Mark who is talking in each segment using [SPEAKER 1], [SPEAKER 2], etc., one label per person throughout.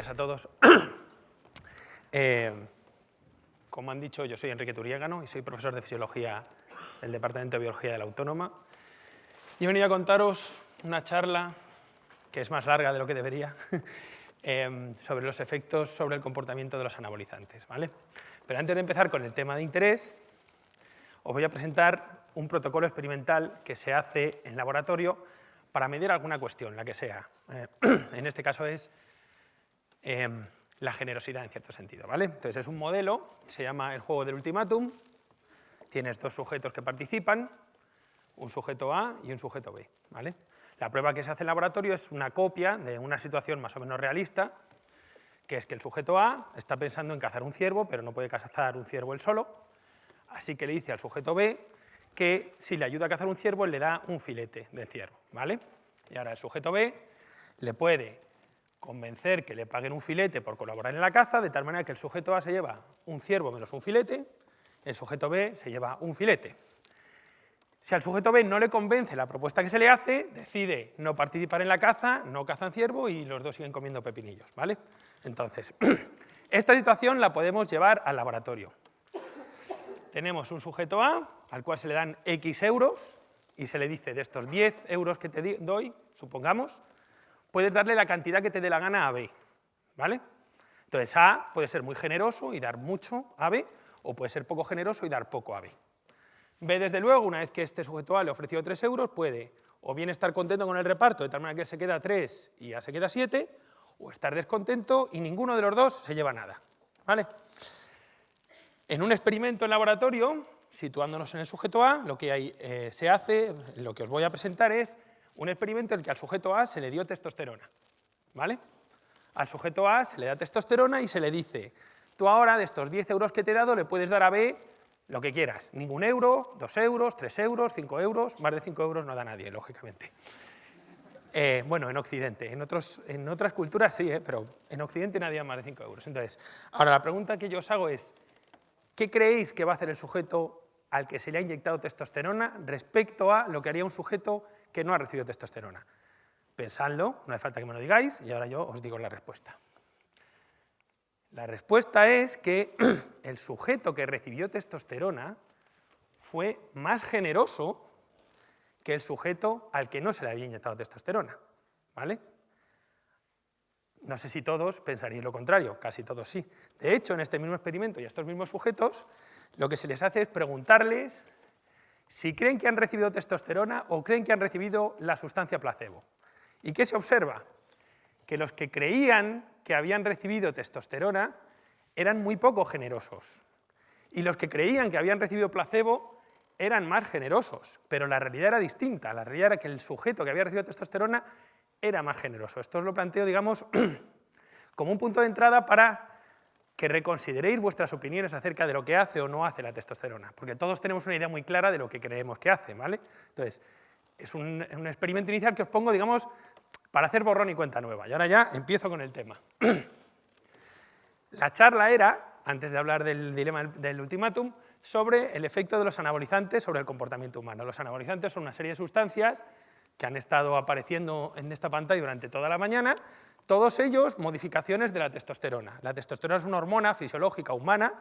[SPEAKER 1] días a todos. Como han dicho, yo soy Enrique Turiégano y soy profesor de Fisiología del Departamento de Biología de la Autónoma. Y he venido a contaros una charla, que es más larga de lo que debería, sobre los efectos sobre el comportamiento de los anabolizantes, ¿vale? Pero antes de empezar con el tema de interés, os voy a presentar un protocolo experimental que se hace en laboratorio para medir alguna cuestión, la que sea. En este caso es la generosidad en cierto sentido, ¿vale? Entonces es un modelo, se llama el juego del ultimátum, tienes dos sujetos que participan, un sujeto A y un sujeto B, ¿vale? La prueba que se hace en laboratorio es una copia de una situación más o menos realista, que es que el sujeto A está pensando en cazar un ciervo, pero no puede cazar un ciervo él solo, así que le dice al sujeto B que si le ayuda a cazar un ciervo, él le da un filete del ciervo, ¿vale? Y ahora el sujeto B le puede convencer que le paguen un filete por colaborar en la caza, de tal manera que el sujeto A se lleva un ciervo menos un filete, el sujeto B se lleva un filete. Si al sujeto B no le convence la propuesta que se le hace, decide no participar en la caza, no cazan ciervo y los dos siguen comiendo pepinillos, ¿vale? Entonces, esta situación la podemos llevar al laboratorio. Tenemos un sujeto A, al cual se le dan X euros, y se le dice, de estos 10 euros que te doy, supongamos, puedes darle la cantidad que te dé la gana a B, ¿vale? Entonces A puede ser muy generoso y dar mucho a B, o puede ser poco generoso y dar poco a B. B, desde luego, una vez que este sujeto A le ha ofrecido 3 euros, puede o bien estar contento con el reparto, de tal manera que se queda 3 y A se queda 7, o estar descontento y ninguno de los dos se lleva nada, ¿vale? En un experimento en laboratorio, situándonos en el sujeto A, lo que se hace, lo que os voy a presentar es un experimento en el que al sujeto A se le dio testosterona, ¿vale? Al sujeto A se le da testosterona y se le dice, tú ahora de estos 10 euros que te he dado le puedes dar a B lo que quieras, ningún euro, 2 euros, 3 euros, 5 euros, más de 5 euros no da nadie, lógicamente. Bueno, en Occidente, en otras culturas sí, pero en Occidente nadie da más de 5 euros. Entonces, ahora la pregunta que yo os hago es, ¿qué creéis que va a hacer el sujeto al que se le ha inyectado testosterona respecto a lo que haría un sujeto que no ha recibido testosterona? Pensadlo, no hace falta que me lo digáis, y ahora yo os digo la respuesta. La respuesta es que el sujeto que recibió testosterona fue más generoso que el sujeto al que no se le había inyectado testosterona, ¿vale? No sé si todos pensaríais lo contrario, casi todos sí. De hecho, en este mismo experimento y a estos mismos sujetos, lo que se les hace es preguntarles si creen que han recibido testosterona o creen que han recibido la sustancia placebo. ¿Y qué se observa? Que los que creían que habían recibido testosterona eran muy poco generosos, y los que creían que habían recibido placebo eran más generosos, pero la realidad era distinta. La realidad era que el sujeto que había recibido testosterona era más generoso. Esto os lo planteo, digamos, como un punto de entrada para que reconsideréis vuestras opiniones acerca de lo que hace o no hace la testosterona, porque todos tenemos una idea muy clara de lo que creemos que hace, ¿vale? Entonces, es un experimento inicial que os pongo, digamos, para hacer borrón y cuenta nueva. Y ahora ya empiezo con el tema. La charla era, antes de hablar del dilema del ultimátum, sobre el efecto de los anabolizantes sobre el comportamiento humano. Los anabolizantes son una serie de sustancias que han estado apareciendo en esta pantalla durante toda la mañana, todos ellos modificaciones de la testosterona. La testosterona es una hormona fisiológica humana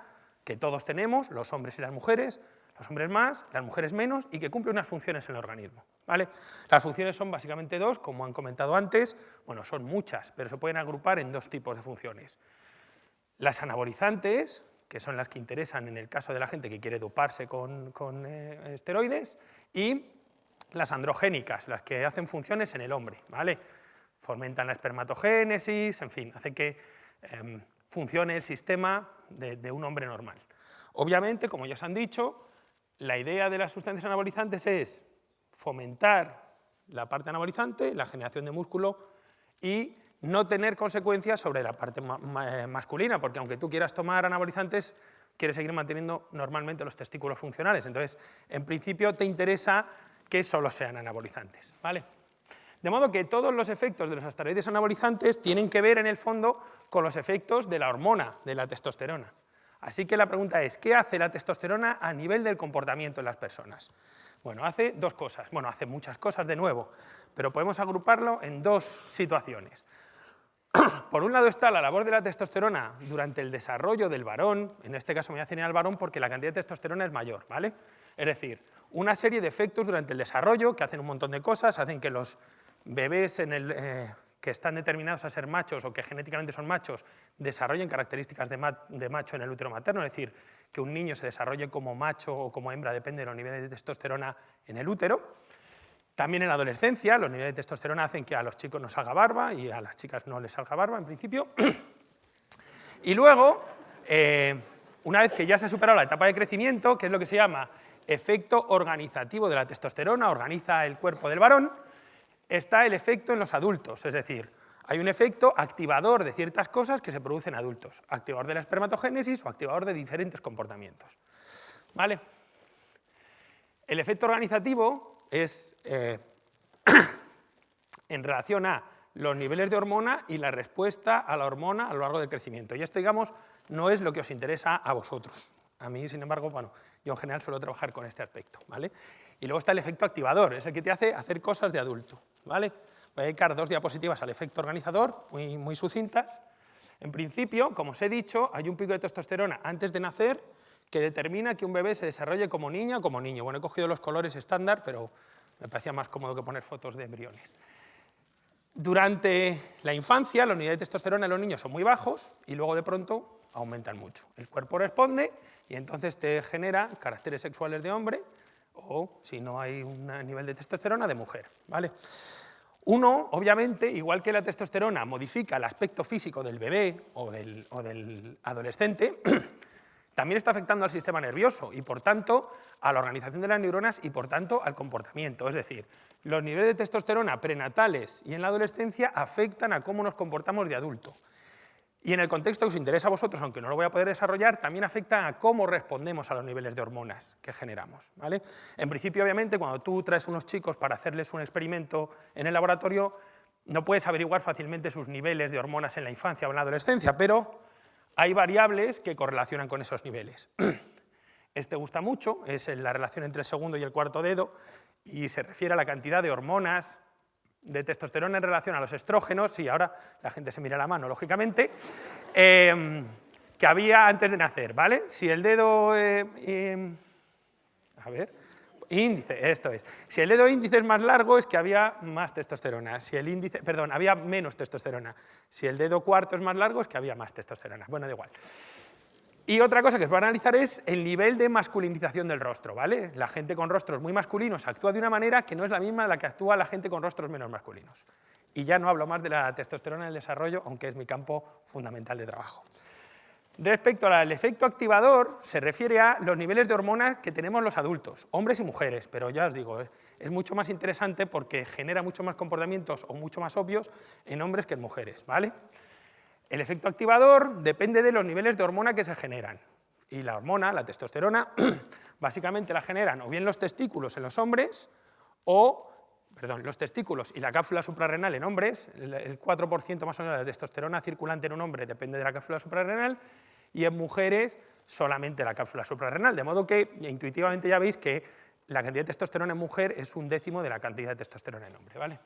[SPEAKER 1] que todos tenemos, los hombres y las mujeres, los hombres más, las mujeres menos, y que cumple unas funciones en el organismo, ¿vale? Las funciones son básicamente dos, como han comentado antes, bueno, son muchas, pero se pueden agrupar en dos tipos de funciones. Las anabolizantes, que son las que interesan en el caso de la gente que quiere doparse con esteroides, y las androgénicas, las que hacen funciones en el hombre, ¿vale? Fomentan la espermatogénesis, en fin, hacen que funcione el sistema de un hombre normal. Obviamente, como ya os han dicho, la idea de las sustancias anabolizantes es fomentar la parte anabolizante, la generación de músculo, y no tener consecuencias sobre la parte masculina, porque aunque tú quieras tomar anabolizantes, quieres seguir manteniendo normalmente los testículos funcionales. Entonces, en principio, te interesa que solo sean anabolizantes, ¿vale? De modo que todos los efectos de los esteroides anabolizantes tienen que ver, en el fondo, con los efectos de la hormona, de la testosterona. Así que la pregunta es, ¿qué hace la testosterona a nivel del comportamiento en las personas? Bueno, hace dos cosas. Bueno, hace muchas cosas de nuevo, pero podemos agruparlo en dos situaciones. Por un lado está la labor de la testosterona durante el desarrollo del varón, en este caso me voy a ceñir al varón porque la cantidad de testosterona es mayor, ¿vale? Es decir, una serie de efectos durante el desarrollo que hacen un montón de cosas, hacen que los bebés que están determinados a ser machos o que genéticamente son machos desarrollen características de macho en el útero materno, es decir, que un niño se desarrolle como macho o como hembra, depende de los niveles de testosterona en el útero. También en la adolescencia, los niveles de testosterona hacen que a los chicos nos salga barba y a las chicas no les salga barba, en principio. Y luego, una vez que ya se ha superado la etapa de crecimiento, que es lo que se llama efecto organizativo de la testosterona, organiza el cuerpo del varón, está el efecto en los adultos, es decir, hay un efecto activador de ciertas cosas que se producen en adultos, activador de la espermatogénesis o activador de diferentes comportamientos. ¿Vale? El efecto organizativo es en relación a los niveles de hormona y la respuesta a la hormona a lo largo del crecimiento. Y esto, digamos, no es lo que os interesa a vosotros. A mí, sin embargo, bueno, yo en general suelo trabajar con este aspecto, ¿vale? Y luego está el efecto activador, es el que te hace hacer cosas de adulto, ¿vale? Voy a dedicar 2 diapositivas al efecto organizador, muy sucintas. En principio, como os he dicho, hay un pico de testosterona antes de nacer que determina que un bebé se desarrolle como niña o como niño. Bueno, he cogido los colores estándar, pero me parecía más cómodo que poner fotos de embriones. Durante la infancia, los niveles de testosterona en los niños son muy bajos y luego de pronto aumentan mucho. El cuerpo responde y entonces te genera caracteres sexuales de hombre o, si no hay un nivel de testosterona, de mujer, ¿vale? Uno, obviamente, igual que la testosterona modifica el aspecto físico del bebé o del adolescente, también está afectando al sistema nervioso y, por tanto, a la organización de las neuronas y, por tanto, al comportamiento. Es decir, los niveles de testosterona prenatales y en la adolescencia afectan a cómo nos comportamos de adulto. Y en el contexto que os interesa a vosotros, aunque no lo voy a poder desarrollar, también afecta a cómo respondemos a los niveles de hormonas que generamos, ¿vale? En principio, obviamente, cuando tú traes unos chicos para hacerles un experimento en el laboratorio, no puedes averiguar fácilmente sus niveles de hormonas en la infancia o en la adolescencia, pero hay variables que correlacionan con esos niveles. Este gusta mucho, es la relación entre el segundo y el cuarto dedo, y se refiere a la cantidad de hormonas de testosterona en relación a los estrógenos, y ahora la gente se mira la mano, lógicamente, que había antes de nacer, ¿vale? Si el dedo... a ver... Índice, esto es. Si el dedo índice es más largo es que había más testosterona. Si el índice, perdón, había menos testosterona. Si el dedo cuarto es más largo es que había más testosterona. Bueno, da igual. Y otra cosa que os voy a analizar es el nivel de masculinización del rostro, ¿vale? La gente con rostros muy masculinos actúa de una manera que no es la misma de la que actúa la gente con rostros menos masculinos. Y ya no hablo más de la testosterona en el desarrollo, aunque es mi campo fundamental de trabajo. Respecto al efecto activador, se refiere a los niveles de hormonas que tenemos los adultos, hombres y mujeres, pero ya os digo, es mucho más interesante porque genera muchos más comportamientos o mucho más obvios en hombres que en mujeres, ¿vale? El efecto activador depende de los niveles de hormona que se generan. Y la hormona, la testosterona, básicamente la generan o bien los testículos en los hombres los testículos y la cápsula suprarrenal en hombres, el 4% más o menos de testosterona circulante en un hombre depende de la cápsula suprarrenal, y en mujeres solamente la cápsula suprarrenal, de modo que intuitivamente ya veis que la cantidad de testosterona en mujer es 1/10 de la cantidad de testosterona en hombre, ¿vale?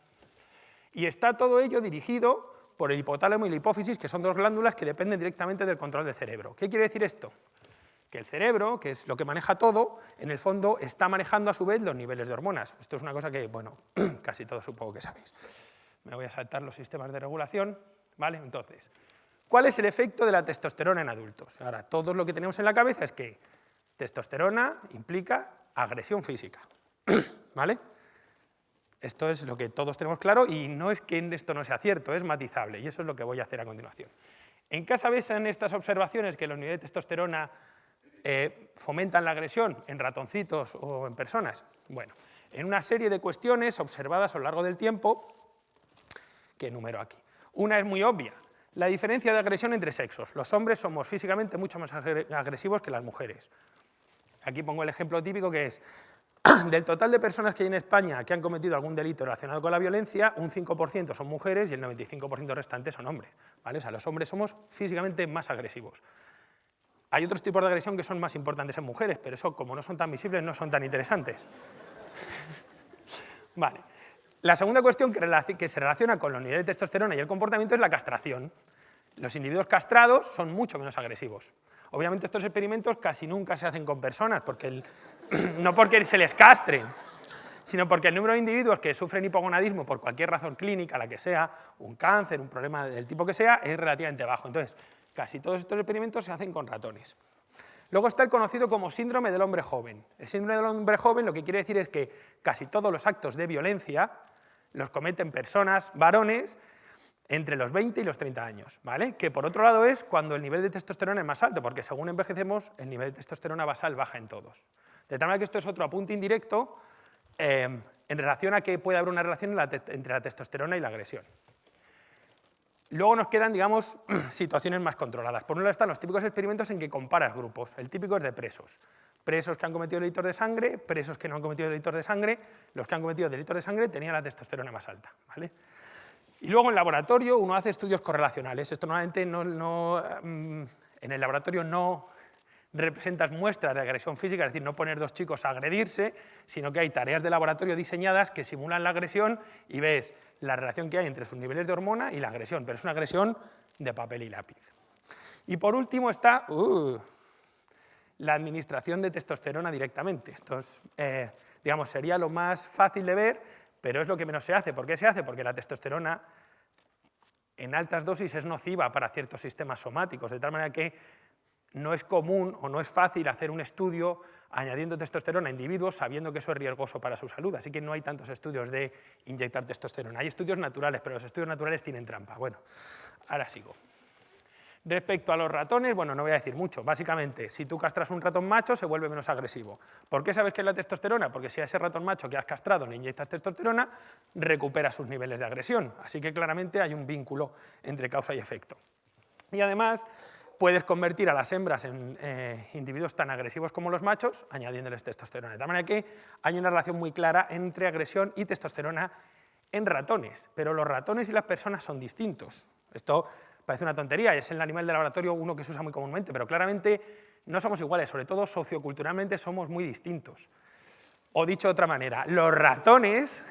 [SPEAKER 1] Y está todo ello dirigido por el hipotálamo y la hipófisis, que son 2 glándulas que dependen directamente del control del cerebro. ¿Qué quiere decir esto? Que el cerebro, que es lo que maneja todo, en el fondo está manejando a su vez los niveles de hormonas. Esto es una cosa que, bueno, casi todos supongo que sabéis. Me voy a saltar los sistemas de regulación, ¿vale? Entonces, ¿cuál es el efecto de la testosterona en adultos? Ahora, todo lo que tenemos en la cabeza es que testosterona implica agresión física, ¿vale? Esto es lo que todos tenemos claro y no es que esto no sea cierto, es matizable, y eso es lo que voy a hacer a continuación. ¿En qué se basan estas observaciones que los niveles de testosterona fomentan la agresión en ratoncitos o en personas? Bueno, en una serie de cuestiones observadas a lo largo del tiempo, que enumero aquí. Una es muy obvia, la diferencia de agresión entre sexos. Los hombres somos físicamente mucho más agresivos que las mujeres. Aquí pongo el ejemplo típico que es, del total de personas que hay en España que han cometido algún delito relacionado con la violencia, un 5% son mujeres y el 95% restante son hombres, ¿vale? O sea, los hombres somos físicamente más agresivos. Hay otros tipos de agresión que son más importantes en mujeres, pero eso, como no son tan visibles, no son tan interesantes. Vale. La segunda cuestión que se relaciona con los niveles de testosterona y el comportamiento es la castración. Los individuos castrados son mucho menos agresivos. Obviamente estos experimentos casi nunca se hacen con personas, no porque se les castre, sino porque el número de individuos que sufren hipogonadismo por cualquier razón clínica, la que sea, un cáncer, un problema del tipo que sea, es relativamente bajo. Entonces, casi todos estos experimentos se hacen con ratones. Luego está el conocido como síndrome del hombre joven. El síndrome del hombre joven lo que quiere decir es que casi todos los actos de violencia los cometen personas, varones, entre los 20 y los 30 años, ¿vale? Que por otro lado es cuando el nivel de testosterona es más alto, porque según envejecemos, el nivel de testosterona basal baja en todos. De tal manera que esto es otro apunte indirecto en relación a que puede haber una relación entre la testosterona y la agresión. Luego nos quedan, digamos, situaciones más controladas. Por un lado están los típicos experimentos en que comparas grupos. El típico es de presos. Presos que han cometido delitos de sangre, presos que no han cometido delitos de sangre. Los que han cometido delitos de sangre tenían la testosterona más alta, ¿vale? Y luego en laboratorio uno hace estudios correlacionales. Esto normalmente en el laboratorio no representas muestras de agresión física, es decir, no poner dos chicos a agredirse, sino que hay tareas de laboratorio diseñadas que simulan la agresión y ves la relación que hay entre sus niveles de hormona y la agresión, pero es una agresión de papel y lápiz. Y por último está la administración de testosterona directamente. Esto es, digamos, sería lo más fácil de ver, pero es lo que menos se hace. ¿Por qué se hace? Porque la testosterona en altas dosis es nociva para ciertos sistemas somáticos, de tal manera que no es común o no es fácil hacer un estudio añadiendo testosterona a individuos sabiendo que eso es riesgoso para su salud, así que no hay tantos estudios de inyectar testosterona. Hay estudios naturales, pero los estudios naturales tienen trampa. Bueno, ahora sigo. Respecto a los ratones, bueno, no voy a decir mucho. Básicamente, si tú castras un ratón macho, se vuelve menos agresivo. ¿Por qué sabes que es la testosterona? Porque si a ese ratón macho que has castrado le inyectas testosterona, recupera sus niveles de agresión. Así que claramente hay un vínculo entre causa y efecto. Y además, puedes convertir a las hembras en individuos tan agresivos como los machos, añadiéndoles testosterona. De tal manera que hay una relación muy clara entre agresión y testosterona en ratones. Pero los ratones y las personas son distintos. Esto parece una tontería, es el animal de laboratorio uno que se usa muy comúnmente, pero claramente no somos iguales, sobre todo socioculturalmente somos muy distintos. O dicho de otra manera, los ratones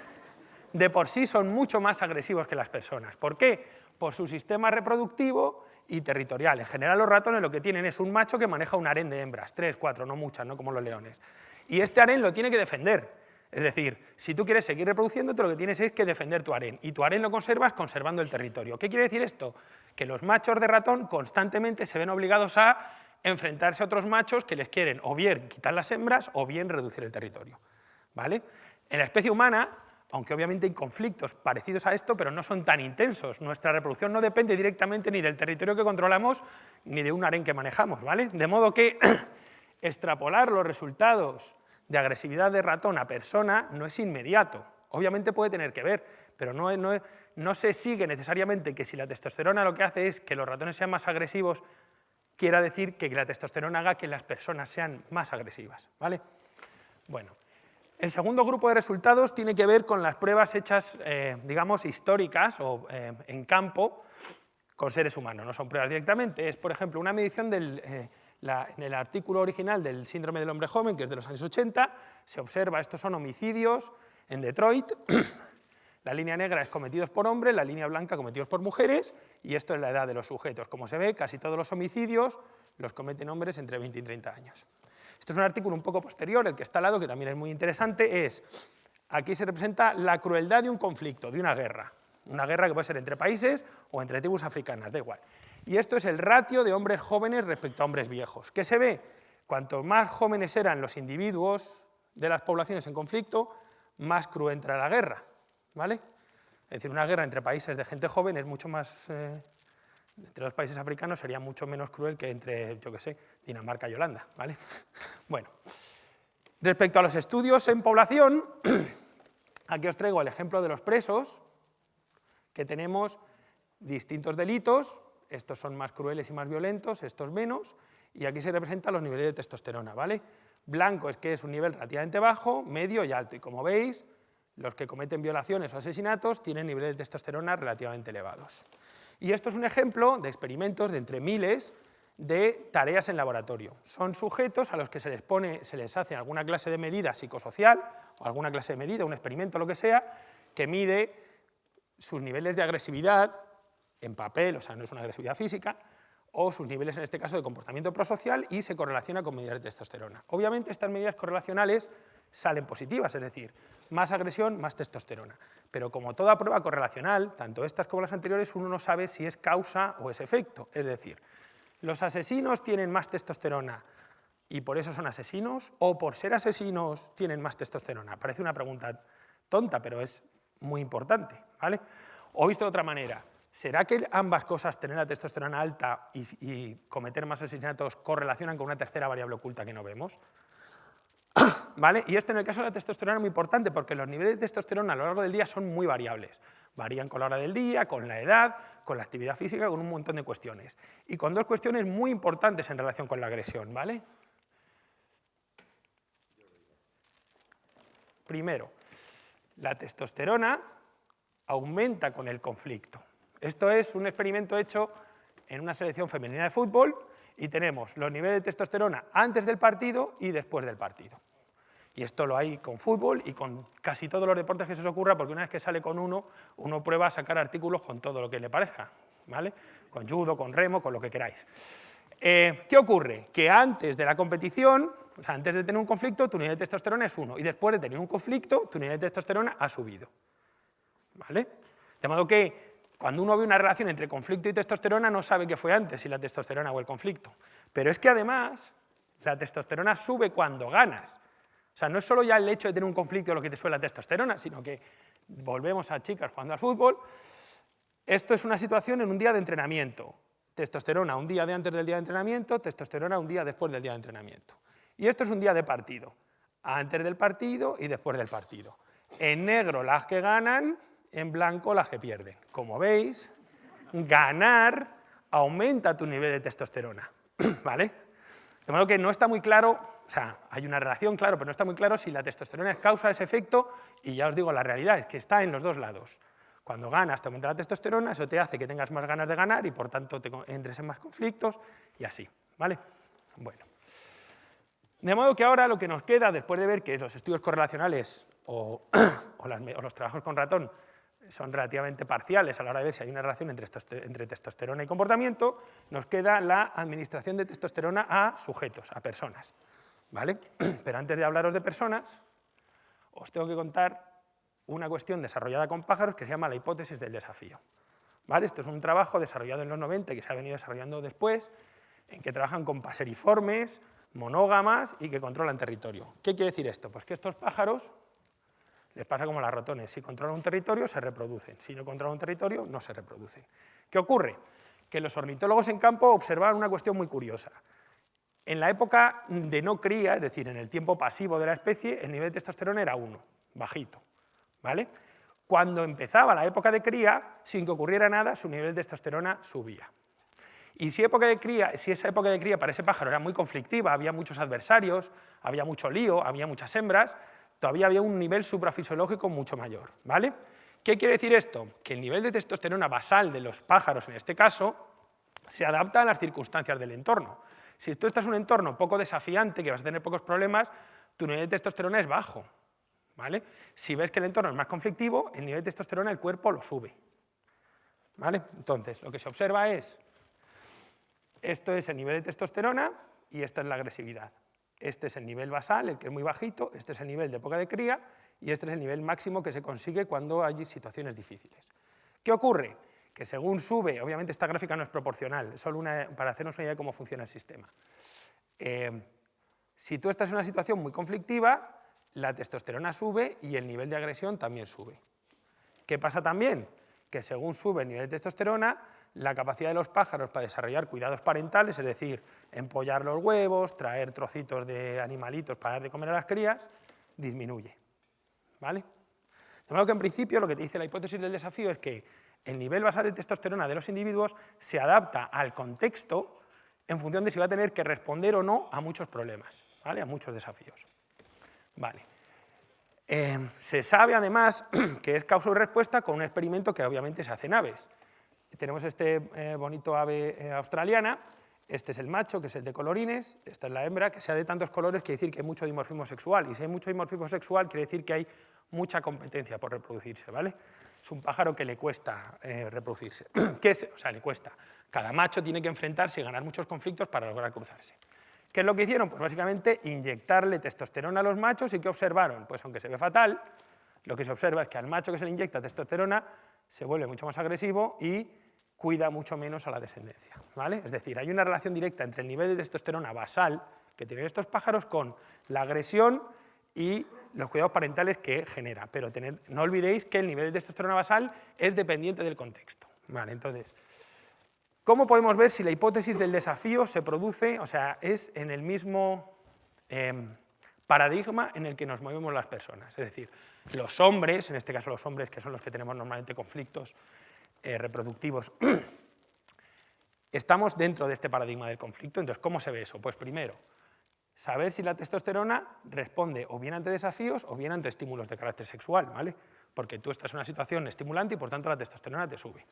[SPEAKER 1] de por sí son mucho más agresivos que las personas. ¿Por qué? Por su sistema reproductivo y territorial. En general los ratones lo que tienen es un macho que maneja un harén de hembras, 3, 4, no muchas, no como los leones. Y este harén lo tiene que defender. Es decir, si tú quieres seguir reproduciéndote, lo que tienes es que defender tu harén, y tu harén lo conservas conservando el territorio. ¿Qué quiere decir esto? Que los machos de ratón constantemente se ven obligados a enfrentarse a otros machos que les quieren o bien quitar las hembras o bien reducir el territorio, ¿vale? En la especie humana, aunque obviamente hay conflictos parecidos a esto, pero no son tan intensos. Nuestra reproducción no depende directamente ni del territorio que controlamos ni de un harén que manejamos, ¿vale? De modo que extrapolar los resultados de agresividad de ratón a persona no es inmediato. Obviamente puede tener que ver, pero no se sigue necesariamente que si la testosterona lo que hace es que los ratones sean más agresivos, quiera decir que la testosterona haga que las personas sean más agresivas, ¿vale? Bueno, el segundo grupo de resultados tiene que ver con las pruebas hechas, digamos, históricas o en campo con seres humanos. No son pruebas directamente, es, por ejemplo, una medición en el artículo original del síndrome del hombre joven, que es de los años 80, se observa, estos son homicidios en Detroit, la línea negra es cometidos por hombres, la línea blanca cometidos por mujeres, y esto es la edad de los sujetos. Como se ve, casi todos los homicidios los cometen hombres entre 20 y 30 años. Esto es un artículo un poco posterior, el que está al lado, que también es muy interesante, aquí se representa la crueldad de un conflicto, de una guerra que puede ser entre países o entre tribus africanas, da igual. Y esto es el ratio de hombres jóvenes respecto a hombres viejos. ¿Qué se ve? Cuanto más jóvenes eran los individuos de las poblaciones en conflicto, más cruenta era la guerra, ¿vale? Es decir, una guerra entre países de gente joven es mucho más, entre los países africanos sería mucho menos cruel que entre, yo qué sé, Dinamarca y Holanda, ¿vale? Bueno, respecto a los estudios en población, aquí os traigo el ejemplo de los presos, que tenemos distintos delitos, estos son más crueles y más violentos, estos menos, y aquí se representan los niveles de testosterona, ¿vale? Blanco es que es un nivel relativamente bajo, medio y alto, y como veis, los que cometen violaciones o asesinatos tienen niveles de testosterona relativamente elevados. Y esto es un ejemplo de experimentos de entre miles de tareas en laboratorio. Son sujetos a los que se les hace alguna clase de medida psicosocial, o alguna clase de medida, un experimento, lo que sea, que mide sus niveles de agresividad en papel, o sea, no es una agresividad física, o sus niveles, en este caso, de comportamiento prosocial, y se correlaciona con medidas de testosterona. Obviamente, estas medidas correlacionales salen positivas, es decir, más agresión, más testosterona. Pero como toda prueba correlacional, tanto estas como las anteriores, uno no sabe si es causa o es efecto. Es decir, ¿los asesinos tienen más testosterona y por eso son asesinos? ¿O por ser asesinos tienen más testosterona? Parece una pregunta tonta, pero es muy importante, ¿vale? O visto de otra manera, ¿será que ambas cosas, tener la testosterona alta y cometer más asesinatos, correlacionan con una tercera variable oculta que no vemos? ¿Vale? Y esto en el caso de la testosterona es muy importante porque los niveles de testosterona a lo largo del día son muy variables. Varían con la hora del día, con la edad, con la actividad física, con un montón de cuestiones. Y con dos cuestiones muy importantes en relación con la agresión, ¿vale? Primero, la testosterona aumenta con el conflicto. Esto es un experimento hecho en una selección femenina de fútbol y tenemos los niveles de testosterona antes del partido y después del partido. Y esto lo hay con fútbol y con casi todos los deportes que se os ocurra, porque una vez que sale con uno prueba a sacar artículos con todo lo que le parezca, ¿vale? Con judo, con remo, con lo que queráis. ¿Qué ocurre? Que antes de la competición, o sea, antes de tener un conflicto, tu nivel de testosterona es 1, y después de tener un conflicto, tu nivel de testosterona ha subido, ¿vale? De modo que cuando uno ve una relación entre conflicto y testosterona no sabe qué fue antes, si la testosterona o el conflicto. Pero es que además la testosterona sube cuando ganas. O sea, no es solo ya el hecho de tener un conflicto lo que te sube la testosterona, sino que volvemos a chicas jugando al fútbol. Esto es una situación en un día de entrenamiento. Testosterona un día de antes del día de entrenamiento, testosterona un día después del día de entrenamiento. Y esto es un día de partido, antes del partido y después del partido. En negro las que ganan, en blanco las que pierden. Como veis, ganar aumenta tu nivel de testosterona, ¿vale? De modo que no está muy claro, o sea, hay una relación, claro, pero no está muy claro si la testosterona es causa de ese efecto, y ya os digo, la realidad es que está en los dos lados. Cuando ganas te aumenta la testosterona, eso te hace que tengas más ganas de ganar y por tanto te entres en más conflictos y así, ¿vale? Bueno. De modo que ahora lo que nos queda, después de ver que los estudios correlacionales o los trabajos con ratón son relativamente parciales a la hora de ver si hay una relación entre testosterona y comportamiento, nos queda la administración de testosterona a sujetos, a personas, ¿vale? Pero antes de hablaros de personas, os tengo que contar una cuestión desarrollada con pájaros que se llama la hipótesis del desafío, ¿vale? Esto es un trabajo desarrollado en los 90 y que se ha venido desarrollando después, en que trabajan con paseriformes, monógamas y que controlan territorio. ¿Qué quiere decir esto? Pues que estos pájaros les pasa como a los ratones, si controlan un territorio se reproducen, si no controlan un territorio no se reproducen. ¿Qué ocurre? Que los ornitólogos en campo observaban una cuestión muy curiosa. En la época de no cría, es decir, en el tiempo pasivo de la especie, el nivel de testosterona era 1, bajito, ¿vale? Cuando empezaba la época de cría, sin que ocurriera nada, su nivel de testosterona subía. Y si esa época de cría para ese pájaro era muy conflictiva, había muchos adversarios, había mucho lío, había muchas hembras, todavía había un nivel suprafisiológico mucho mayor, ¿vale? ¿Qué quiere decir esto? Que el nivel de testosterona basal de los pájaros, en este caso, se adapta a las circunstancias del entorno. Si tú estás en un entorno poco desafiante, que vas a tener pocos problemas, tu nivel de testosterona es bajo, ¿vale? Si ves que el entorno es más conflictivo, el nivel de testosterona el cuerpo lo sube, ¿vale? Entonces, lo que se observa es, esto es el nivel de testosterona y esta es la agresividad. Este es el nivel basal, el que es muy bajito, este es el nivel de época de cría y este es el nivel máximo que se consigue cuando hay situaciones difíciles. ¿Qué ocurre? Que según sube, obviamente esta gráfica no es proporcional, es solo para hacernos una idea de cómo funciona el sistema. Si tú estás en una situación muy conflictiva, la testosterona sube y el nivel de agresión también sube. ¿Qué pasa también? Que según sube el nivel de testosterona, la capacidad de los pájaros para desarrollar cuidados parentales, es decir, empollar los huevos, traer trocitos de animalitos para dar de comer a las crías, disminuye, ¿vale? De modo que en principio lo que te dice la hipótesis del desafío es que el nivel basal de testosterona de los individuos se adapta al contexto en función de si va a tener que responder o no a muchos problemas, ¿vale? A muchos desafíos. Vale. Se sabe además que es causa y respuesta con un experimento que obviamente se hace en aves. Tenemos este bonito ave australiana Este es el macho, que es el de colorines, esta es la hembra, que sea de tantos colores quiere decir que hay mucho dimorfismo sexual, y si hay mucho dimorfismo sexual quiere decir que hay mucha competencia por reproducirse, ¿vale? Es un pájaro que le cuesta reproducirse. O sea, le cuesta. Cada macho tiene que enfrentarse y ganar muchos conflictos para lograr cruzarse. ¿Qué es lo que hicieron? Pues básicamente inyectarle testosterona a los machos, y ¿qué observaron? Pues aunque se ve fatal, lo que se observa es que al macho que se le inyecta testosterona se vuelve mucho más agresivo y cuida mucho menos a la descendencia, ¿vale? Es decir, hay una relación directa entre el nivel de testosterona basal que tienen estos pájaros con la agresión y los cuidados parentales que genera, pero no olvidéis que el nivel de testosterona basal es dependiente del contexto, ¿vale? Entonces, ¿cómo podemos ver si la hipótesis del desafío se produce, o sea, es en el mismo paradigma en el que nos movemos las personas? Es decir, los hombres, en este caso los hombres que son los que tenemos normalmente conflictos reproductivos, estamos dentro de este paradigma del conflicto. Entonces, ¿cómo se ve eso? Pues primero, saber si la testosterona responde o bien ante desafíos o bien ante estímulos de carácter sexual, ¿vale? Porque tú estás en una situación estimulante y por tanto la testosterona te sube.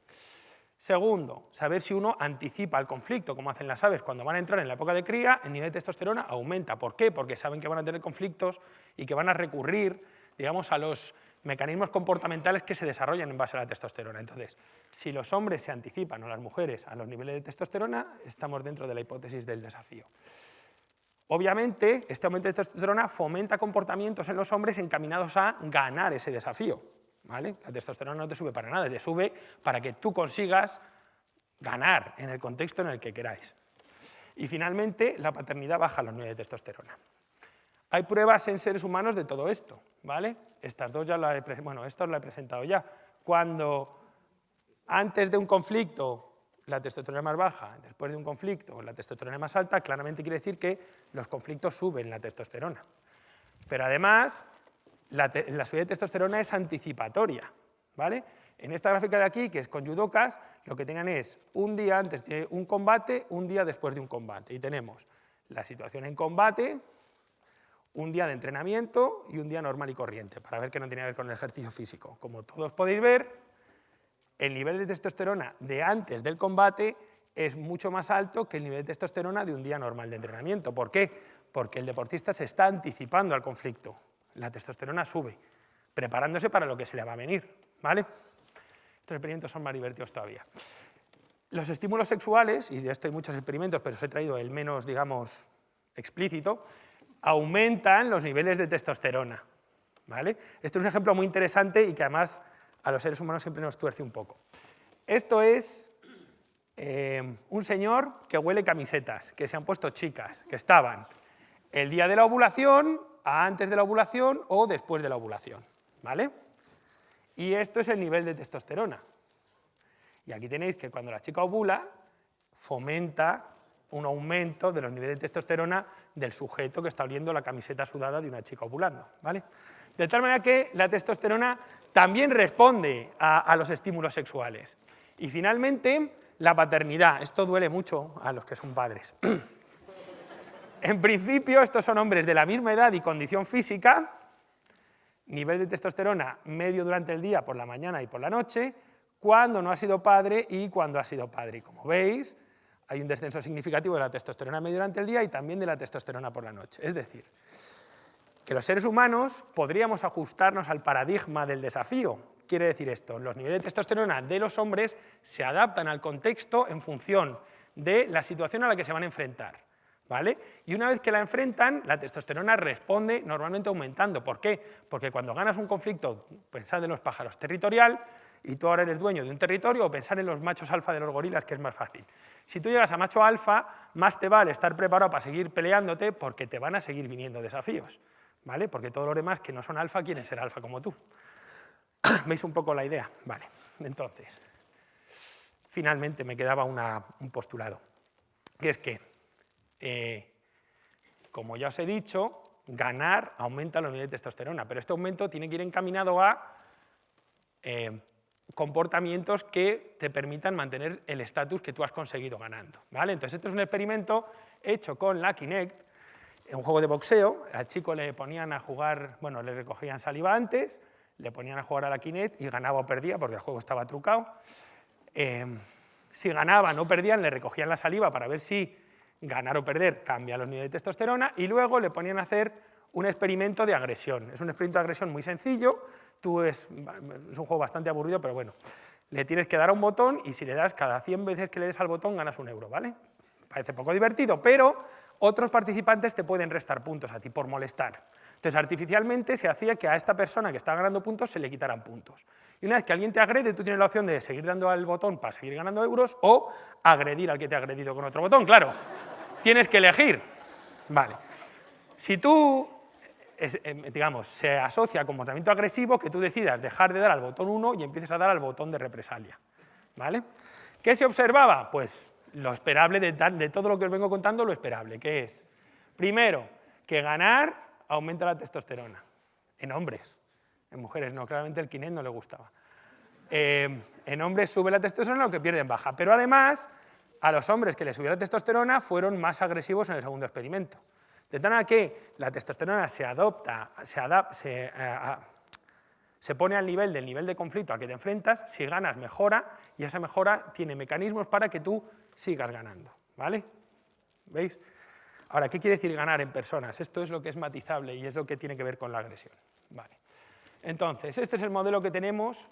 [SPEAKER 1] Segundo, saber si uno anticipa el conflicto, como hacen las aves cuando van a entrar en la época de cría, el nivel de testosterona aumenta. ¿Por qué? Porque saben que van a tener conflictos y que van a recurrir, digamos, a los mecanismos comportamentales que se desarrollan en base a la testosterona. Entonces, si los hombres se anticipan o las mujeres a los niveles de testosterona, estamos dentro de la hipótesis del desafío. Obviamente, este aumento de testosterona fomenta comportamientos en los hombres encaminados a ganar ese desafío, ¿vale? La testosterona no te sube para nada, te sube para que tú consigas ganar en el contexto en el que queráis. Y finalmente, la paternidad baja los niveles de testosterona. Hay pruebas en seres humanos de todo esto, ¿vale? Estas dos ya las he presentado ya. Cuando antes de un conflicto la testosterona es más baja, después de un conflicto la testosterona es más alta, claramente quiere decir que los conflictos suben la testosterona. Pero además, la subida de testosterona es anticipatoria, ¿vale? En esta gráfica de aquí, que es con judocas, lo que tenían es un día antes de un combate, un día después de un combate. Y tenemos la situación en combate, un día de entrenamiento y un día normal y corriente, para ver que no tiene que ver con el ejercicio físico. Como todos podéis ver, el nivel de testosterona de antes del combate es mucho más alto que el nivel de testosterona de un día normal de entrenamiento. ¿Por qué? Porque el deportista se está anticipando al conflicto. La testosterona sube, preparándose para lo que se le va a venir, ¿vale? Estos experimentos son más divertidos todavía. Los estímulos sexuales, y de esto hay muchos experimentos, pero os he traído el menos, digamos, explícito, aumentan los niveles de testosterona, ¿vale? Esto es un ejemplo muy interesante y que además a los seres humanos siempre nos tuerce un poco. Esto es un señor que huele camisetas, que se han puesto chicas, que estaban el día de la ovulación, antes de la ovulación o después de la ovulación, ¿vale? Y esto es el nivel de testosterona. Y aquí tenéis que cuando la chica ovula, fomenta un aumento de los niveles de testosterona del sujeto que está oliendo la camiseta sudada de una chica ovulando, ¿vale? De tal manera que la testosterona también responde a los estímulos sexuales. Y finalmente, la paternidad. Esto duele mucho a los que son padres. En principio, estos son hombres de la misma edad y condición física, nivel de testosterona medio durante el día, por la mañana y por la noche, cuando no ha sido padre y cuando ha sido padre. Y como veis, hay un descenso significativo de la testosterona medio durante el día y también de la testosterona por la noche. Es decir, que los seres humanos podríamos ajustarnos al paradigma del desafío. Quiere decir esto, los niveles de testosterona de los hombres se adaptan al contexto en función de la situación a la que se van a enfrentar, ¿vale? Y una vez que la enfrentan, la testosterona responde normalmente aumentando. ¿Por qué? Porque cuando ganas un conflicto, pensad en los pájaros, territorial, y tú ahora eres dueño de un territorio, o pensar en los machos alfa de los gorilas, que es más fácil. Si tú llegas a macho alfa, más te vale estar preparado para seguir peleándote porque te van a seguir viniendo desafíos, ¿vale? Porque todos los demás que no son alfa quieren ser alfa como tú. ¿Veis un poco la idea? Vale, entonces, finalmente me quedaba un postulado, que es que, como ya os he dicho, ganar aumenta los niveles de testosterona, pero este aumento tiene que ir encaminado a comportamientos que te permitan mantener el estatus que tú has conseguido ganando, ¿vale? Entonces, esto es un experimento hecho con la Kinect, un juego de boxeo. Al chico le ponían a jugar, bueno, le recogían saliva antes, le ponían a jugar a la Kinect y ganaba o perdía porque el juego estaba trucado. Si ganaban o perdían, le recogían la saliva para ver si ganar o perder cambia los niveles de testosterona, y luego le ponían a hacer un experimento de agresión. Es un experimento de agresión muy sencillo, es un juego bastante aburrido, pero bueno, le tienes que dar a un botón y si le das cada 100 veces que le des al botón ganas 1 euro, ¿vale? Parece poco divertido, pero otros participantes te pueden restar puntos a ti por molestar. Entonces, artificialmente se hacía que a esta persona que estaba ganando puntos se le quitaran puntos. Y una vez que alguien te agrede, tú tienes la opción de seguir dando al botón para seguir ganando euros o agredir al que te ha agredido con otro botón, claro. Tienes que elegir. Vale. Si tú, digamos, se asocia a comportamiento agresivo, que tú decidas dejar de dar al botón 1 y empieces a dar al botón de represalia. ¿Vale? ¿Qué se observaba? Pues lo esperable de todo lo que os vengo contando, lo esperable, que es, primero, que ganar aumenta la testosterona, en hombres, en mujeres no, claramente el Kinect no le gustaba. En hombres sube la testosterona, lo que pierden baja, pero además, a los hombres que les subió la testosterona fueron más agresivos en el segundo experimento. De tal manera que la testosterona se pone al nivel del nivel de conflicto al que te enfrentas, si ganas mejora, y esa mejora tiene mecanismos para que tú sigas ganando, ¿vale? ¿Veis? Ahora, ¿qué quiere decir ganar en personas? Esto es lo que es matizable y es lo que tiene que ver con la agresión. Vale. Entonces, este es el modelo que tenemos,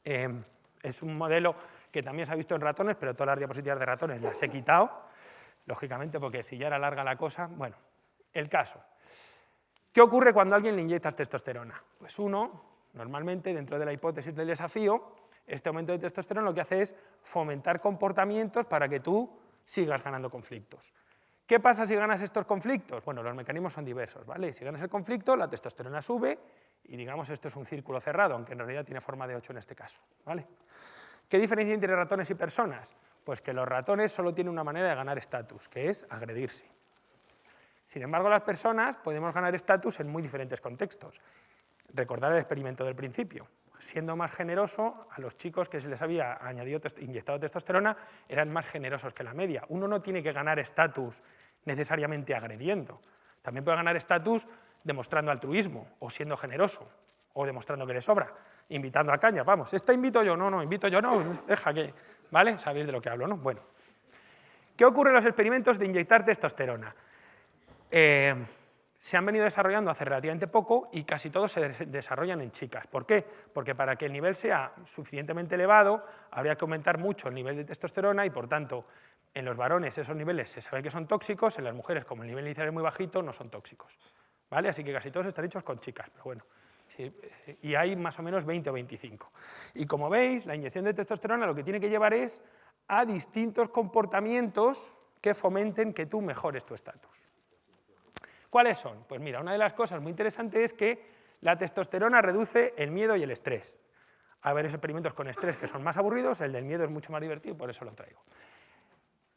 [SPEAKER 1] es un modelo que también se ha visto en ratones, pero todas las diapositivas de ratones las he quitado, lógicamente porque si ya era larga la cosa, bueno, el caso. ¿Qué ocurre cuando a alguien le inyectas testosterona? Pues uno, normalmente, dentro de la hipótesis del desafío, este aumento de testosterona lo que hace es fomentar comportamientos para que tú sigas ganando conflictos. ¿Qué pasa si ganas estos conflictos? Bueno, los mecanismos son diversos, ¿vale? Si ganas el conflicto, la testosterona sube y, digamos, esto es un círculo cerrado, aunque en realidad tiene forma de 8 en este caso, ¿vale? ¿Qué diferencia entre ratones y personas? Pues que los ratones solo tienen una manera de ganar estatus, que es agredirse. Sin embargo, las personas podemos ganar estatus en muy diferentes contextos. Recordar el experimento del principio. Siendo más generoso, a los chicos que se les había inyectado testosterona eran más generosos que la media. Uno no tiene que ganar estatus necesariamente agrediendo. También puede ganar estatus demostrando altruismo, o siendo generoso, o demostrando que le sobra, invitando a caña. Vamos, esta invito yo, no, invito yo, no, deja que... ¿Vale? Sabéis de lo que hablo, ¿no? Bueno. ¿Qué ocurre en los experimentos de inyectar testosterona? Se han venido desarrollando hace relativamente poco y casi todos se desarrollan en chicas. ¿Por qué? Porque para que el nivel sea suficientemente elevado habría que aumentar mucho el nivel de testosterona y, por tanto, en los varones esos niveles se sabe que son tóxicos, en las mujeres, como el nivel inicial es muy bajito, no son tóxicos. ¿Vale? Así que casi todos están hechos con chicas, pero bueno. Sí, y hay más o menos 20 o 25. Y como veis, la inyección de testosterona lo que tiene que llevar es a distintos comportamientos que fomenten que tú mejores tu estatus. ¿Cuáles son? Pues mira, una de las cosas muy interesantes es que la testosterona reduce el miedo y el estrés. Hay varios experimentos con estrés que son más aburridos, el del miedo es mucho más divertido y por eso lo traigo.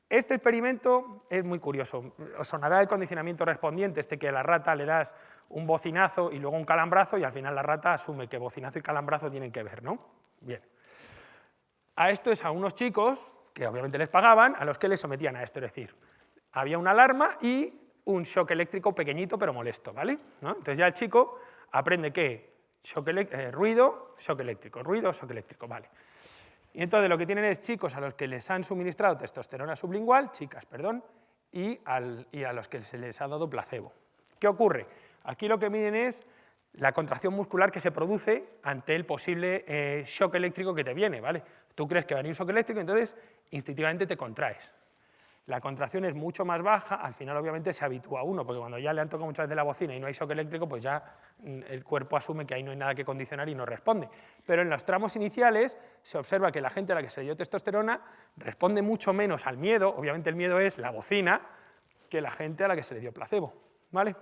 [SPEAKER 1] Este experimento es muy curioso. Os sonará el condicionamiento respondiente, que a la rata le das un bocinazo y luego un calambrazo y al final la rata asume que bocinazo y calambrazo tienen que ver, ¿no? Bien. A esto es a unos chicos, que obviamente les pagaban, a los que les sometían a esto, es decir, había una alarma y un shock eléctrico pequeñito pero molesto, ¿vale? ¿No? Entonces ya el chico aprende que ruido, shock eléctrico, ¿vale? Y entonces lo que tienen es chicos a los que les han suministrado testosterona sublingual, chicas, perdón, y a los que se les ha dado placebo. ¿Qué ocurre? Aquí lo que miden es la contracción muscular que se produce ante el posible shock eléctrico que te viene, ¿vale? Tú crees que va a venir un shock eléctrico, entonces instintivamente te contraes. La contracción es mucho más baja, al final obviamente se habitúa uno, porque cuando ya le han tocado muchas veces la bocina y no hay shock eléctrico, pues ya el cuerpo asume que ahí no hay nada que condicionar y no responde. Pero en los tramos iniciales se observa que la gente a la que se le dio testosterona responde mucho menos al miedo, obviamente el miedo es la bocina, que la gente a la que se le dio placebo, ¿vale?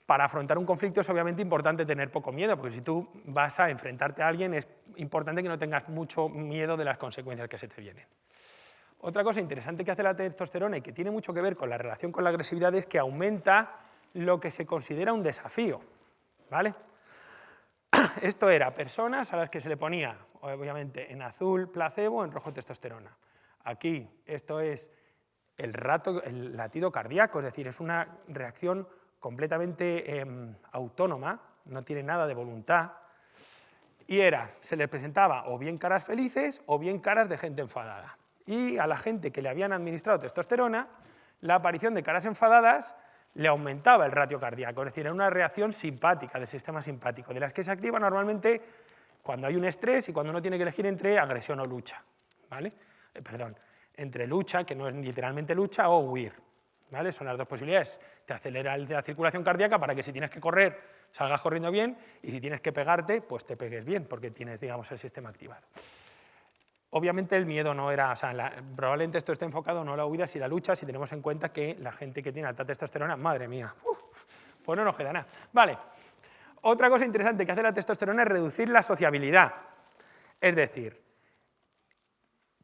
[SPEAKER 1] Para afrontar un conflicto es obviamente importante tener poco miedo, porque si tú vas a enfrentarte a alguien es importante que no tengas mucho miedo de las consecuencias que se te vienen. Otra cosa interesante que hace la testosterona y que tiene mucho que ver con la relación con la agresividad es que aumenta lo que se considera un desafío, ¿vale? Esto era personas a las que se le ponía, obviamente, en azul placebo, en rojo testosterona. Aquí esto es el latido cardíaco, es decir, es una reacción completamente autónoma, no tiene nada de voluntad, y se les presentaba o bien caras felices o bien caras de gente enfadada. Y a la gente que le habían administrado testosterona, la aparición de caras enfadadas le aumentaba el ratio cardíaco, es decir, era una reacción simpática del sistema simpático, de las que se activa normalmente cuando hay un estrés y cuando uno tiene que elegir entre agresión o lucha, ¿vale? Entre lucha, que no es literalmente lucha, o huir, ¿vale? Son las dos posibilidades. Te acelera la circulación cardíaca para que si tienes que correr, salgas corriendo bien, y si tienes que pegarte, pues te pegues bien, porque tienes, digamos, el sistema activado. Obviamente el miedo no era, o sea, probablemente esto esté enfocado no a la huida, sino a la lucha, si tenemos en cuenta que la gente que tiene alta testosterona, madre mía, pues no nos queda nada. Vale, otra cosa interesante que hace la testosterona es reducir la sociabilidad, es decir,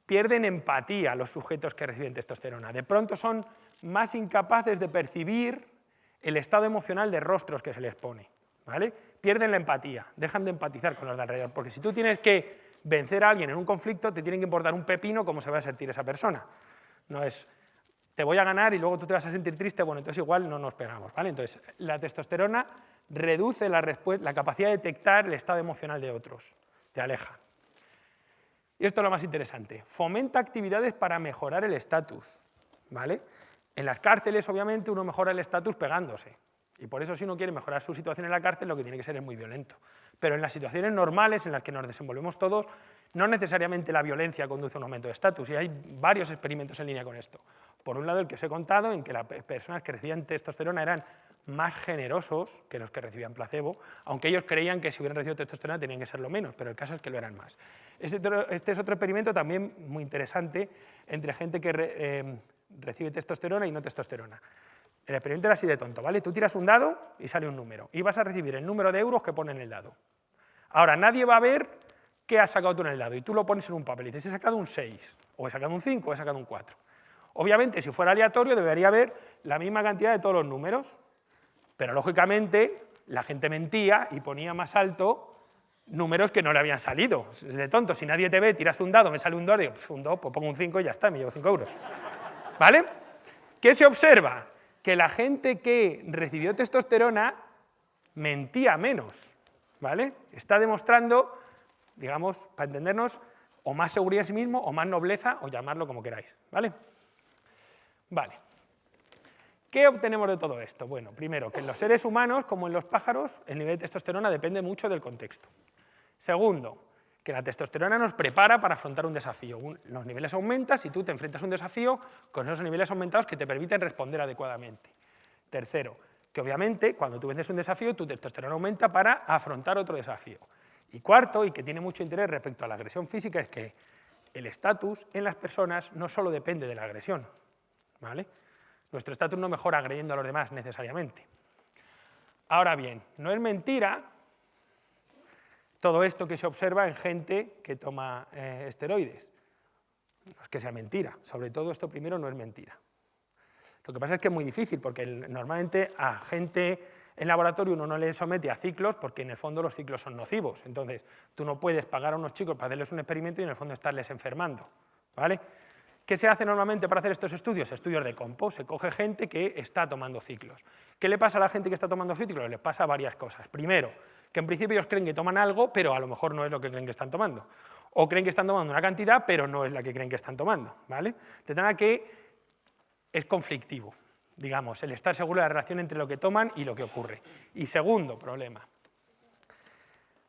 [SPEAKER 1] pierden empatía los sujetos que reciben testosterona, de pronto son más incapaces de percibir el estado emocional de rostros que se les pone, ¿vale? Pierden la empatía, dejan de empatizar con los de alrededor, porque si tú tienes que vencer a alguien en un conflicto, te tiene que importar un pepino cómo se va a sentir esa persona. No es, te voy a ganar y luego tú te vas a sentir triste, bueno, entonces igual no nos pegamos, ¿vale? Entonces, la testosterona reduce la capacidad de detectar el estado emocional de otros, te aleja. Y esto es lo más interesante, fomenta actividades para mejorar el estatus, ¿vale? En las cárceles, obviamente, uno mejora el estatus pegándose, y por eso si uno quiere mejorar su situación en la cárcel, lo que tiene que ser es muy violento. Pero en las situaciones normales en las que nos desenvolvemos todos, no necesariamente la violencia conduce a un aumento de estatus, y hay varios experimentos en línea con esto. Por un lado, el que os he contado, en que las personas que recibían testosterona eran más generosos que los que recibían placebo, aunque ellos creían que si hubieran recibido testosterona tenían que serlo menos, pero el caso es que lo eran más. Este es otro experimento también muy interesante entre gente que recibe testosterona y no testosterona. El experimento era así de tonto, ¿vale? Tú tiras un dado y sale un número, y vas a recibir el número de euros que pone en el dado. Ahora, nadie va a ver qué has sacado tú en el dado, y tú lo pones en un papel y dices, he sacado un 6, o he sacado un 5, o he sacado un 4. Obviamente, si fuera aleatorio, debería haber la misma cantidad de todos los números, pero lógicamente la gente mentía y ponía más alto números que no le habían salido. Es de tonto, si nadie te ve, tiras un dado, me sale un 2, digo, un 2, pues pongo un 5 y ya está, me llevo 5 euros. ¿Vale? ¿Qué se observa? Que la gente que recibió testosterona mentía menos, ¿vale? Está demostrando, digamos, para entendernos, o más seguridad en sí mismo, o más nobleza, o llamarlo como queráis, ¿vale? Vale. ¿Qué obtenemos de todo esto? Bueno, primero, que en los seres humanos, como en los pájaros, el nivel de testosterona depende mucho del contexto. Segundo, que la testosterona nos prepara para afrontar un desafío. Los niveles aumentan si tú te enfrentas a un desafío con esos niveles aumentados que te permiten responder adecuadamente. Tercero, que obviamente cuando tú vences un desafío, tu testosterona aumenta para afrontar otro desafío. Y cuarto, y que tiene mucho interés respecto a la agresión física, es que el estatus en las personas no solo depende de la agresión, ¿vale? Nuestro estatus no mejora agrediendo a los demás necesariamente. Ahora bien, no es mentira todo esto que se observa en gente que toma esteroides. No es que sea mentira, sobre todo esto primero no es mentira. Lo que pasa es que es muy difícil, porque normalmente a gente en laboratorio uno no le somete a ciclos, porque en el fondo los ciclos son nocivos. Entonces, tú no puedes pagar a unos chicos para hacerles un experimento y en el fondo estarles enfermando, ¿vale? ¿Qué se hace normalmente para hacer estos estudios? Estudios de compo. Se coge gente que está tomando ciclos. ¿Qué le pasa a la gente que está tomando ciclos? Les pasa varias cosas. Primero, que en principio ellos creen que toman algo, pero a lo mejor no es lo que creen que están tomando. O creen que están tomando una cantidad, pero no es la que creen que están tomando, ¿vale? De manera que es conflictivo, digamos, el estar seguro de la relación entre lo que toman y lo que ocurre. Y segundo problema,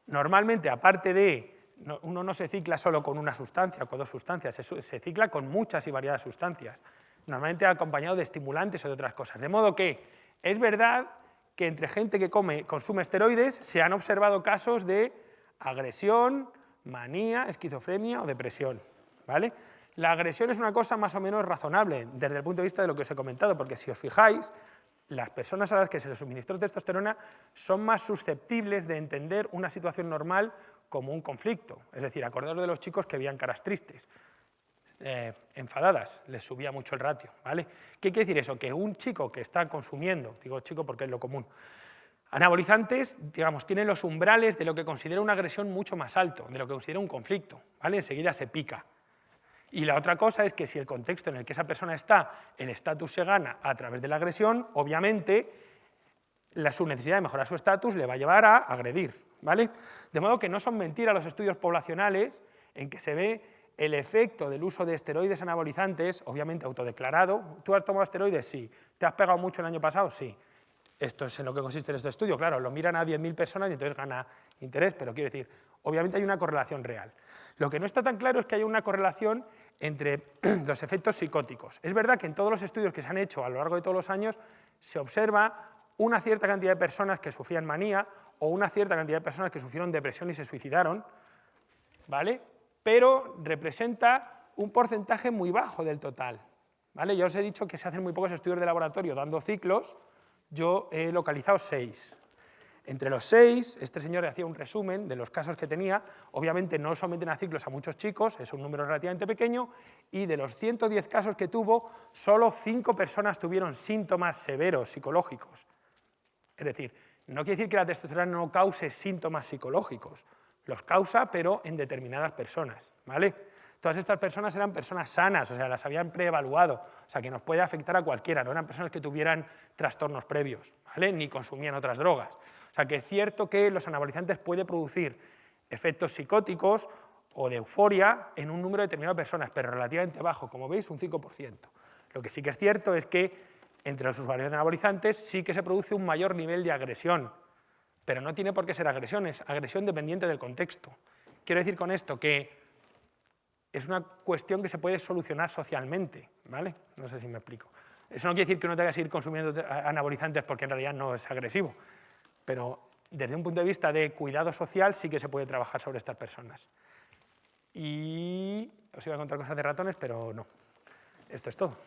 [SPEAKER 1] normalmente, aparte de uno no se cicla solo con una sustancia o con dos sustancias, se cicla con muchas y variadas sustancias, normalmente acompañado de estimulantes o de otras cosas. De modo que es verdad que entre gente que consume esteroides se han observado casos de agresión, manía, esquizofrenia o depresión, ¿vale? La agresión es una cosa más o menos razonable desde el punto de vista de lo que os he comentado, porque si os fijáis, las personas a las que se les suministró testosterona son más susceptibles de entender una situación normal como un conflicto. Es decir, acordaros de los chicos que veían caras tristes, enfadadas, les subía mucho el ratio, ¿vale? ¿Qué quiere decir eso? Que un chico que está consumiendo, digo chico porque es lo común, anabolizantes, digamos, tienen los umbrales de lo que considera una agresión mucho más alto, de lo que considera un conflicto, ¿vale? Enseguida se pica. Y la otra cosa es que si el contexto en el que esa persona está, el estatus se gana a través de la agresión, obviamente su necesidad de mejorar su estatus le va a llevar a agredir, ¿vale? De modo que no son mentiras los estudios poblacionales en que se ve el efecto del uso de esteroides anabolizantes, obviamente autodeclarado. ¿Tú has tomado esteroides? Sí. ¿Te has pegado mucho el año pasado? Sí. Esto es en lo que consiste este estudio. Claro, lo miran a 10.000 personas y entonces gana interés, pero quiero decir, obviamente hay una correlación real. Lo que no está tan claro es que haya una correlación entre los efectos psicóticos. Es verdad que en todos los estudios que se han hecho a lo largo de todos los años se observa una cierta cantidad de personas que sufrían manía o una cierta cantidad de personas que sufrieron depresión y se suicidaron, ¿vale? Pero representa un porcentaje muy bajo del total, ¿vale? Ya os he dicho que se hacen muy pocos estudios de laboratorio dando ciclos. Yo he localizado 6. Entre los 6, este señor hacía un resumen de los casos que tenía. Obviamente no someten a ciclos a muchos chicos, es un número relativamente pequeño, y de los 110 casos que tuvo, solo 5 personas tuvieron síntomas severos psicológicos. Es decir, no quiere decir que la testosterona no cause síntomas psicológicos, los causa, pero en determinadas personas, ¿vale? Todas estas personas eran personas sanas, o sea, las habían preevaluado, o sea, que nos puede afectar a cualquiera, no eran personas que tuvieran trastornos previos, ¿vale? Ni consumían otras drogas. O sea, que es cierto que los anabolizantes pueden producir efectos psicóticos o de euforia en un número determinado de personas, pero relativamente bajo, como veis, un 5%. Lo que sí que es cierto es que entre los usuarios de anabolizantes sí que se produce un mayor nivel de agresión, pero no tiene por qué ser agresión, es agresión dependiente del contexto. Quiero decir con esto que es una cuestión que se puede solucionar socialmente, ¿vale? No sé si me explico. Eso no quiere decir que uno tenga que seguir consumiendo anabolizantes porque en realidad no es agresivo, pero desde un punto de vista de cuidado social sí que se puede trabajar sobre estas personas. Y os iba a contar cosas de ratones, pero no. Esto es todo.